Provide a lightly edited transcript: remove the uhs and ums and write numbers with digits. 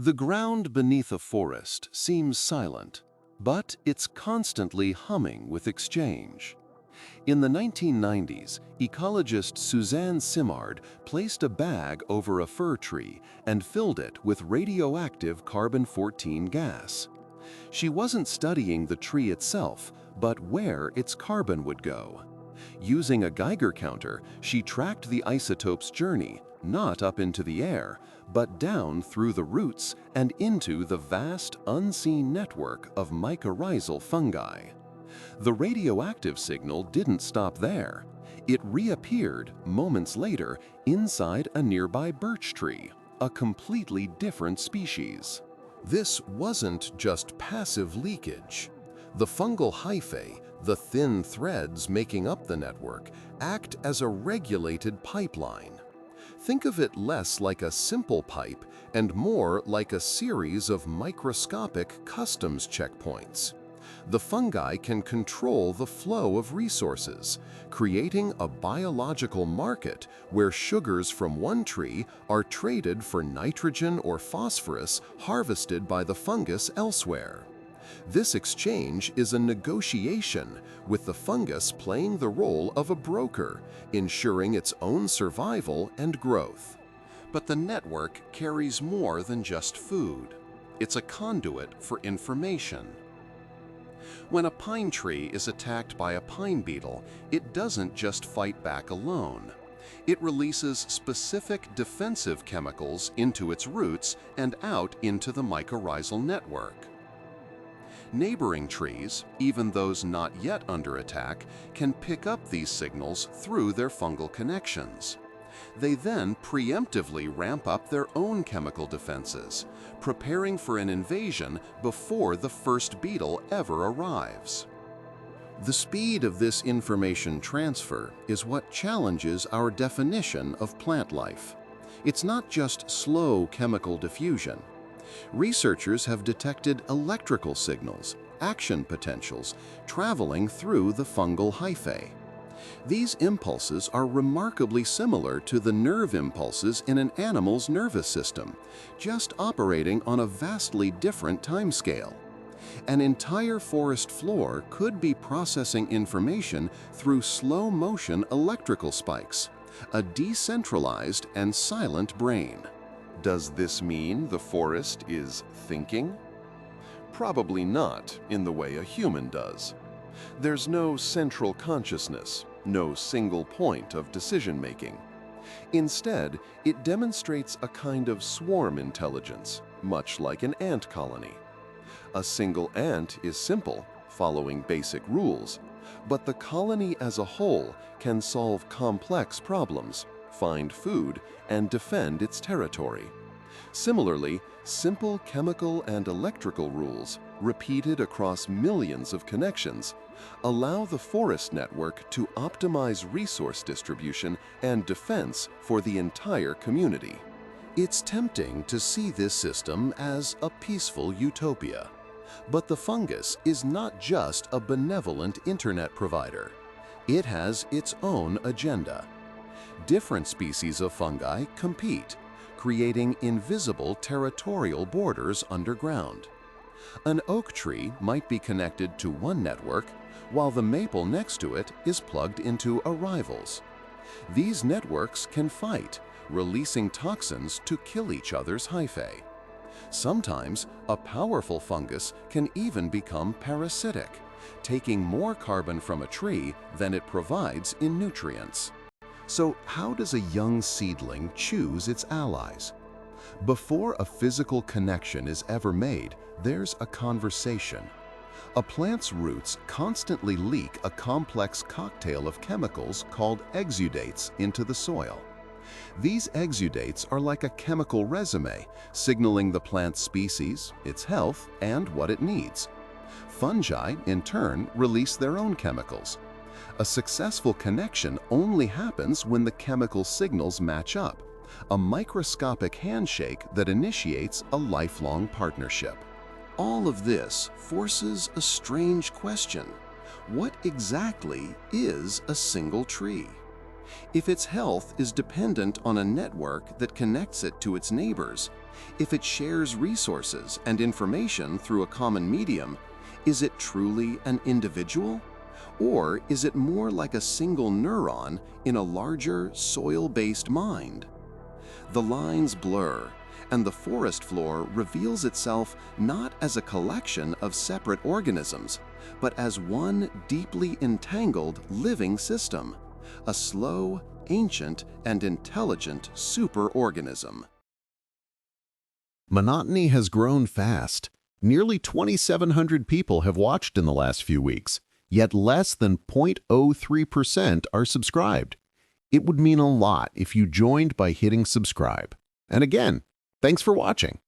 The ground beneath a forest seems silent, but it's constantly humming with exchange. In the 1990s, ecologist Suzanne Simard placed a bag over a fir tree and filled it with radioactive carbon-14 gas. She wasn't studying the tree itself, but where its carbon would go. Using a Geiger counter, she tracked the isotope's journey, not up into the air, but down through the roots and into the vast, unseen network of mycorrhizal fungi. The radioactive signal didn't stop there. It reappeared moments later inside a nearby birch tree, a completely different species. This wasn't just passive leakage. The fungal hyphae, the thin threads making up the network, act as a regulated pipeline. Think of it less like a simple pipe and more like a series of microscopic customs checkpoints. The fungi can control the flow of resources, creating a biological market where sugars from one tree are traded for nitrogen or phosphorus harvested by the fungus elsewhere. This exchange is a negotiation, with the fungus playing the role of a broker, ensuring its own survival and growth. But the network carries more than just food. It's a conduit for information. When a pine tree is attacked by a pine beetle, it doesn't just fight back alone. It releases specific defensive chemicals into its roots and out into the mycorrhizal network. Neighboring trees, even those not yet under attack, can pick up these signals through their fungal connections. They then preemptively ramp up their own chemical defenses, preparing for an invasion before the first beetle ever arrives. The speed of this information transfer is what challenges our definition of plant life. It's not just slow chemical diffusion. Researchers have detected electrical signals, action potentials, traveling through the fungal hyphae. These impulses are remarkably similar to the nerve impulses in an animal's nervous system, just operating on a vastly different timescale. An entire forest floor could be processing information through slow-motion electrical spikes, a decentralized and silent brain. Does this mean the forest is thinking? Probably not in the way a human does. There's no central consciousness, no single point of decision-making. Instead, it demonstrates a kind of swarm intelligence, much like an ant colony. A single ant is simple, following basic rules, but the colony as a whole can solve complex problems, find food, and defend its territory. Similarly, simple chemical and electrical rules, repeated across millions of connections, allow the forest network to optimize resource distribution and defense for the entire community. It's tempting to see this system as a peaceful utopia. But the fungus is not just a benevolent internet provider. It has its own agenda. Different species of fungi compete, creating invisible territorial borders underground. An oak tree might be connected to one network, while the maple next to it is plugged into a rival's. These networks can fight, releasing toxins to kill each other's hyphae. Sometimes, a powerful fungus can even become parasitic, taking more carbon from a tree than it provides in nutrients. So how does a young seedling choose its allies? Before a physical connection is ever made, there's a conversation. A plant's roots constantly leak a complex cocktail of chemicals called exudates into the soil. These exudates are like a chemical resume, signaling the plant's species, its health, and what it needs. Fungi, in turn, release their own chemicals. A successful connection only happens when the chemical signals match up, a microscopic handshake that initiates a lifelong partnership. All of this forces a strange question. What exactly is a single tree? if its health is dependent on a network that connects it to its neighbors, if it shares resources and information through a common medium, is it truly an individual? Or is it more like a single neuron in a larger, soil-based mind? The lines blur, and the forest floor reveals itself not as a collection of separate organisms, but as one deeply entangled living system, a slow, ancient, and intelligent superorganism. Monotony has grown fast. Nearly 2,700 people have watched in the last few weeks, yet less than 0.03% are subscribed. It would mean a lot if you joined by hitting subscribe. And again, thanks for watching.